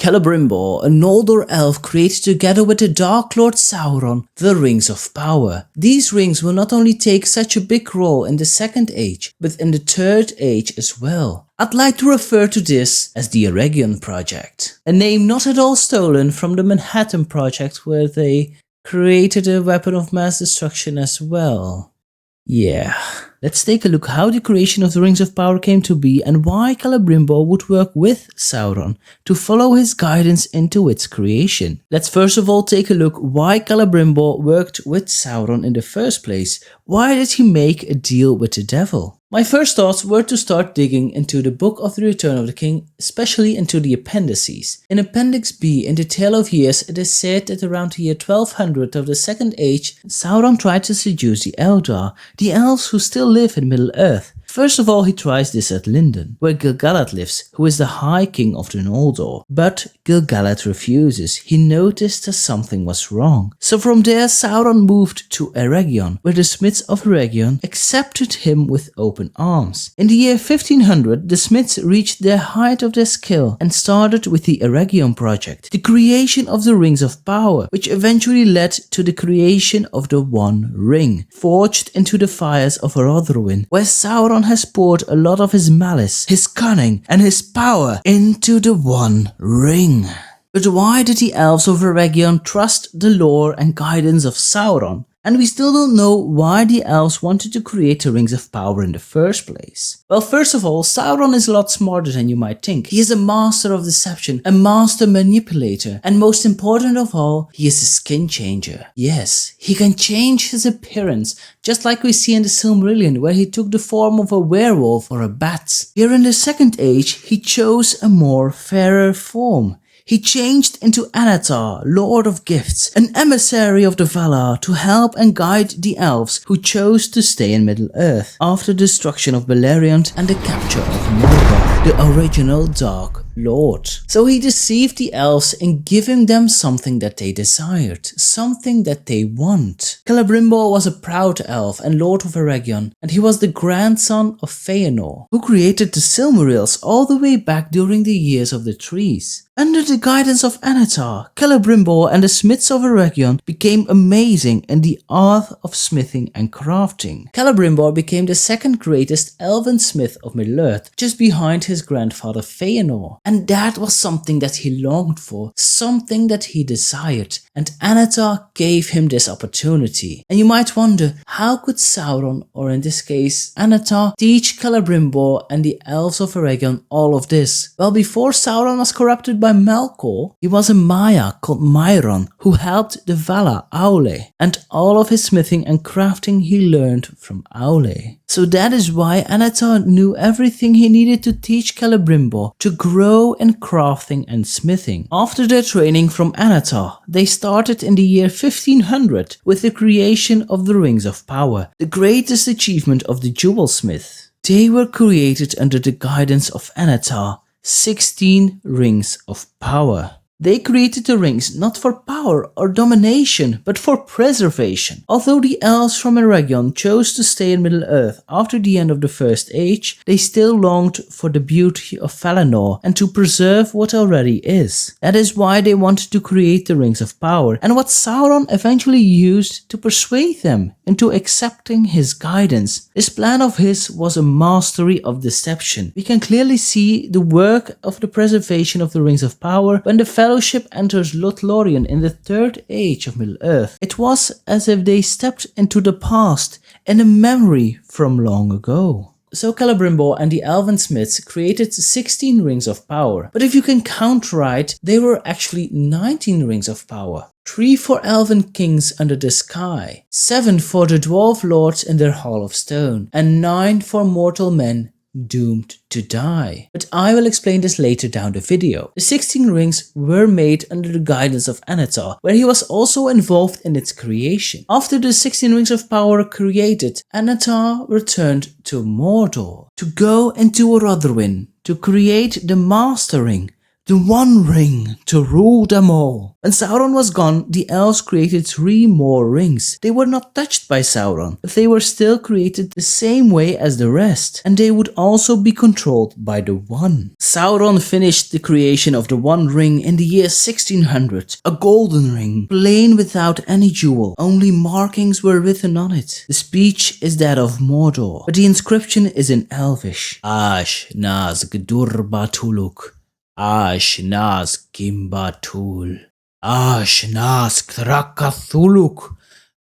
Celebrimbor, a Noldor elf, created together with the Dark Lord Sauron the Rings of Power. These rings will not only take such a big role in the Second Age, but in the Third Age as well. I'd like to refer to this as the Eregion Project, a name not at all stolen from the Manhattan Project, where they created a weapon of mass destruction as well. Yeah, let's take a look how the creation of the Rings of Power came to be and why Celebrimbor would work with Sauron to follow his guidance into its creation. Let's first of all take a look why Celebrimbor worked with Sauron in the first place. Why did he make a deal with the devil? My first thoughts were to start digging into the Book of the Return of the King, especially into the appendices. In Appendix B, in the Tale of Years, it is said that around the year 1200 of the Second Age, Sauron tried to seduce the Eldar, the elves who still live in Middle-earth. First of all, he tries this at Lindon, where Gil-galad lives, who is the High King of the Noldor. But Gil-galad refuses. He noticed that something was wrong. So from there, Sauron moved to Eregion, where the smiths of Eregion accepted him with open arms. In the year 1500, the smiths reached the height of their skill and started with the Eregion Project, the creation of the Rings of Power, which eventually led to the creation of the One Ring, forged into the fires of Orodruin, where Sauron has poured a lot of his malice, his cunning, and his power into the One Ring. But why did the elves of Eregion trust the lore and guidance of Sauron? And we still don't know why the elves wanted to create the Rings of Power in the first place. Well, first of all, Sauron is a lot smarter than you might think. He is a master of deception, a master manipulator, and most important of all, he is a skin changer. Yes, he can change his appearance, just like we see in the Silmarillion, where he took the form of a werewolf or a bat. Here in the Second Age, he chose a more fairer form. He changed into Anatar, Lord of Gifts, an emissary of the Valar to help and guide the elves who chose to stay in Middle-earth after the destruction of Beleriand and the capture of Morgoth, the original Dark Lord. So he deceived the elves in giving them something that they desired, something that they want. Celebrimbor was a proud elf and Lord of Eregion, and he was the grandson of Feanor, who created the Silmarils all the way back during the Years of the Trees. Under the guidance of Anatar, Celebrimbor and the smiths of Eregion became amazing in the art of smithing and crafting. Celebrimbor became the second greatest elven smith of Middle-earth, just behind his grandfather Feanor. And that was something that he longed for, something that he desired, and Anatar gave him this opportunity. And you might wonder, how could Sauron, or in this case Anatar, teach Celebrimbor and the elves of Eregion all of this? Well, before Sauron was corrupted by Melkor, he was a Maya called Myron who helped the Valar Aule, and all of his smithing and crafting he learned from Aule. So that is why Anatar knew everything he needed to teach Celebrimbor to grow in crafting and smithing. After their training from Anatar, they started in the year 1500 with the creation of the Rings of Power, the greatest achievement of the jewelsmith. They were created under the guidance of Anatar, 16 Rings of Power. They created the rings not for power or domination, but for preservation. Although the elves from Eregion chose to stay in Middle-earth after the end of the First Age, they still longed for the beauty of Valinor and to preserve what already is. That is why they wanted to create the Rings of Power, and what Sauron eventually used to persuade them into accepting his guidance. This plan of his was a mastery of deception. We can clearly see the work of the preservation of the Rings of Power when the Fellowship enters Lothlorien in the Third Age of Middle-earth. It was as if they stepped into the past in a memory from long ago. So Celebrimbor and the Elven Smiths created 16 Rings of Power. But if you can count right, they were actually 19 Rings of Power. 3 for Elven Kings under the sky, 7 for the Dwarf Lords in their Hall of Stone, and 9 for mortal men doomed to die. But I will explain this later down the video. The 16 rings were made under the guidance of Anatar, where he was also involved in its creation. After the 16 rings of power were created, Anatar returned to Mordor to go into Orodruin to create the Master Ring, the One Ring to rule them all. When Sauron was gone, the elves created 3 more rings. They were not touched by Sauron, but they were still created the same way as the rest, and they would also be controlled by the One. Sauron finished the creation of the One Ring in the year 1600, a golden ring, plain without any jewel, only markings were written on it. The speech is that of Mordor, but the inscription is in Elvish. Ash Naz Gdur Batuluk, Ash Naz Gimbatul, Ash Naz Krakathuluk,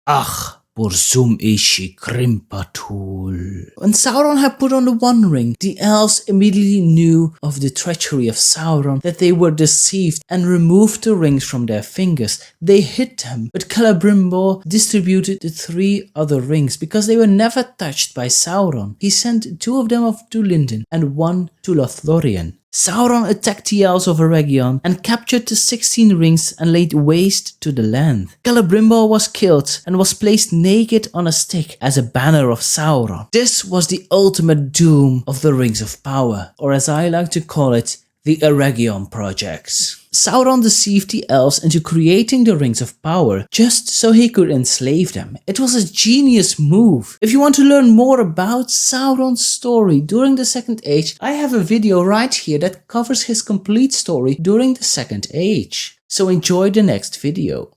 Ach Bursum Ishi Krimpatul. When Sauron had put on the One Ring, the elves immediately knew of the treachery of Sauron, that they were deceived, and removed the rings from their fingers. They hid them, but Celebrimbor distributed the 3 other rings because they were never touched by Sauron. He sent 2 of them off to Lindon and 1 to Lothlorien. Sauron attacked the elves of Eregion and captured the 16 rings and laid waste to the land. Celebrimbor was killed and was placed naked on a stick as a banner of Sauron. This was the ultimate doom of the Rings of Power, or as I like to call it, the Eregion Project. Sauron deceived the elves into creating the Rings of Power just so he could enslave them. It was a genius move. If you want to learn more about Sauron's story during the Second Age, I have a video right here that covers his complete story during the Second Age. So enjoy the next video.